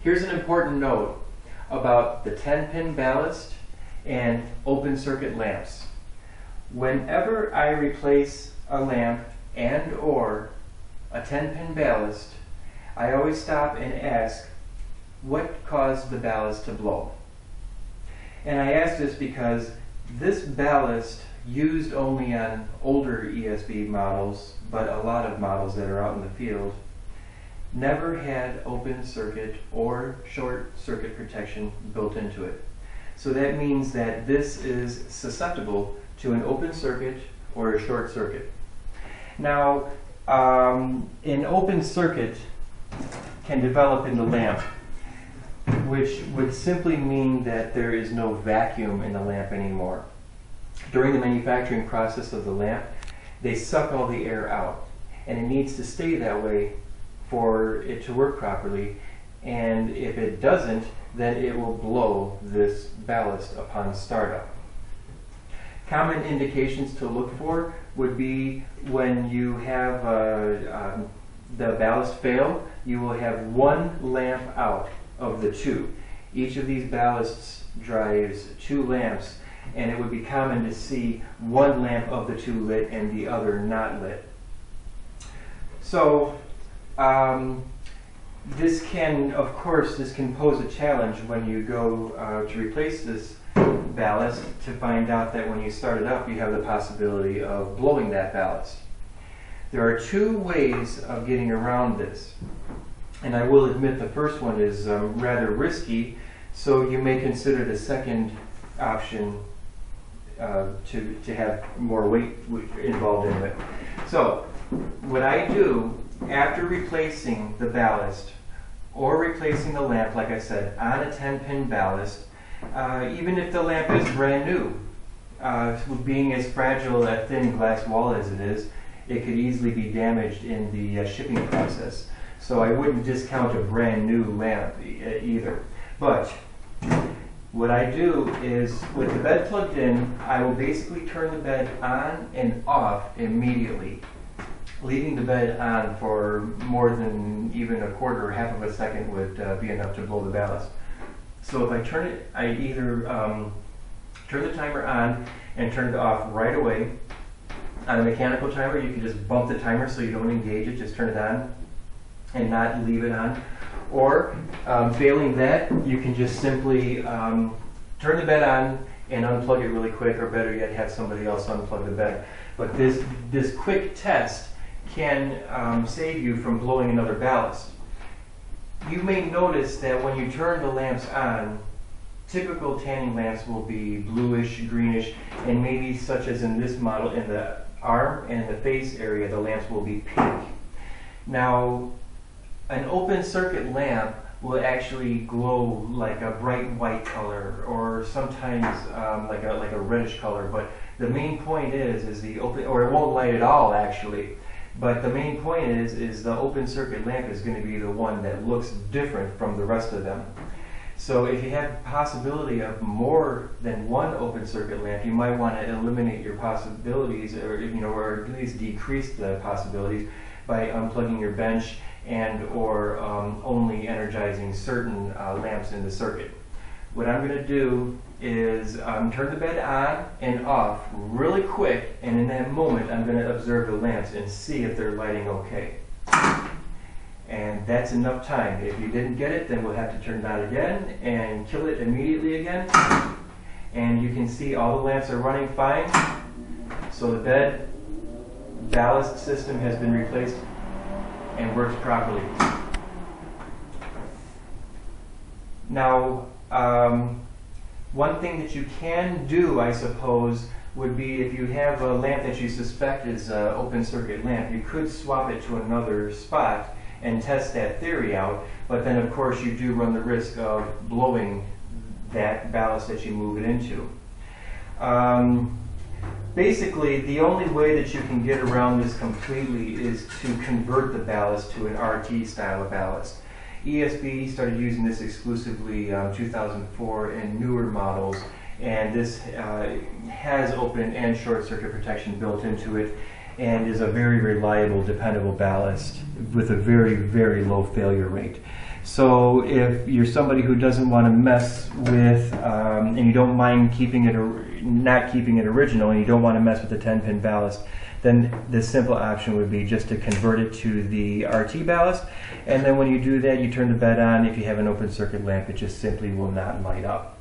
Here's an important note about the 10-pin ballast and open circuit lamps. Whenever I replace a lamp and or a 10-pin ballast, I always stop and ask, what caused the ballast to blow? And I ask this because this ballast, used only on older ESB models, but a lot of models that are out in the field, never had open circuit or short circuit protection built into it. So that means that this is susceptible to an open circuit or a short circuit. Now, an open circuit can develop in the lamp, which would simply mean that there is no vacuum in the lamp anymore. During the manufacturing process of the lamp, they suck all the air out, and it needs to stay that way for it to work properly, and if it doesn't, then it will blow this ballast upon startup. Common indications to look for would be when you have the ballast fail, you will have one lamp out of the two. Each of these ballasts drives two lamps, and it would be common to see one lamp of the two lit and the other not lit. So this can pose a challenge when you go to replace this ballast, to find out that when you start it up you have the possibility of blowing that ballast. There are two ways of getting around this, and I will admit the first one is rather risky, so you may consider the second option to have more weight involved in it. So what I do after replacing the ballast or replacing the lamp, like I said, on a 10-pin ballast, even if the lamp is brand new, being as fragile a thin glass wall as it is, it could easily be damaged in the shipping process. So I wouldn't discount a brand new lamp either. But what I do is, with the bed plugged in, I will basically turn the bed on and off immediately. Leaving the bed on for more than even a quarter or half of a second would be enough to blow the ballast. So if I turn it, I either turn the timer on and turn it off right away. On a mechanical timer, you can just bump the timer so you don't engage it, just turn it on and not leave it on. Or, failing that, you can just simply turn the bed on and unplug it really quick, or better yet, have somebody else unplug the bed. But this quick test can save you from blowing another ballast. You may notice that when you turn the lamps on, typical tanning lamps will be bluish, greenish, and maybe, such as in this model, in the arm and in the face area, the lamps will be pink. Now, an open circuit lamp will actually glow like a bright white color, or sometimes like a reddish color. But the main point is the open, or it won't light at all actually. But the main point is the open circuit lamp is going to be the one that looks different from the rest of them. So if you have the possibility of more than one open circuit lamp, you might want to eliminate your possibilities, or or at least decrease the possibilities by unplugging your bench and or only energizing certain lamps in the circuit. What I'm going to do is turn the bed on and off really quick, and in that moment I'm going to observe the lamps and see if they're lighting okay. And that's enough time. If you didn't get it, then we'll have to turn it on again and kill it immediately again. And you can see all the lamps are running fine. So the bed ballast system has been replaced and works properly. Now, one thing that you can do, I suppose, would be if you have a lamp that you suspect is an open circuit lamp, you could swap it to another spot and test that theory out, but then of course you do run the risk of blowing that ballast that you move it into. Basically, the only way that you can get around this completely is to convert the ballast to an RT style of ballast. ESB started using this exclusively 2004 in newer models, and this has open and short circuit protection built into it, and is a very reliable, dependable ballast with a very, very low failure rate. So if you're somebody who doesn't want to mess with, and you don't mind keeping it, not keeping it original, and you don't want to mess with the 10-pin ballast, then the simple option would be just to convert it to the RT ballast. And then when you do that, you turn the bed on. If you have an open circuit lamp, it just simply will not light up.